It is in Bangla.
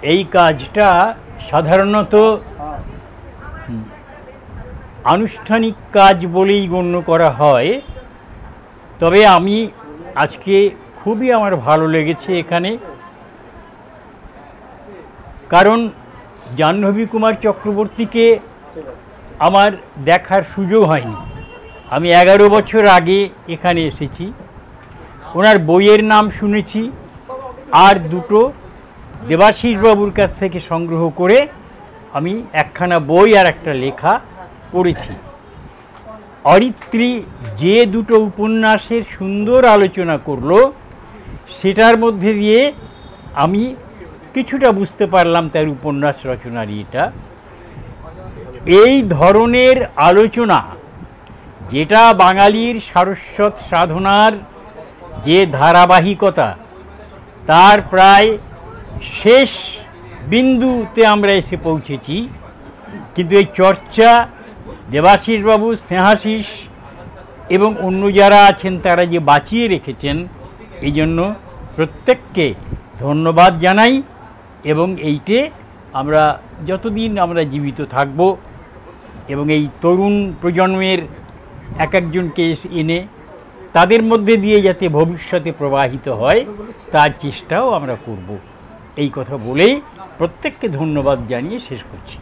এই কাজটা সাধারণত আনুষ্ঠানিক কাজ বলেই গণ্য করা হয়, তবে আমি আজকে খুবই আমার ভালো লেগেছে এখানে, কারণ জাহ্নবী কুমার চক্রবর্তীকে আমার দেখার সুযোগ হয়নি। আমি 11 বছর আগে এখানে এসেছি, ওনার বইয়ের নাম শুনেছি, আর দুটো দেবাশিস বাবুর কাছ থেকে সংগ্রহ করে আমি একখানা বই আর একটা লেখা পড়েছি। অরিত্রী যে দুটো উপন্যাসের সুন্দর আলোচনা করলো, সেটার মধ্যে দিয়ে আমি কিছুটা বুঝতে পারলাম তার উপন্যাস রচনার এটা। এই ধরনের আলোচনা, যেটা বাঙালির সারস্বত সাধনার যে ধারাবাহিকতা, তার প্রায় শেষ বিন্দুতে আমরা এসে পৌঁছেছি, কিন্তু এই চর্চা দেবাশিসবাবু, স্নেহাশিস এবং অন্য যারা আছেন তারা যে বাঁচিয়ে রেখেছেন, এই জন্য প্রত্যেককে ধন্যবাদ জানাই। এবং এইটে আমরা যতদিন আমরা জীবিত থাকব এবং এই তরুণ প্রজন্মের এক একজনকে এনে তাদের মধ্যে দিয়ে যাতে ভবিষ্যতে প্রবাহিত হয়, তার চেষ্টাও আমরা করব। এই কথা বলেই প্রত্যেককে ধন্যবাদ জানিয়ে শেষ করছি।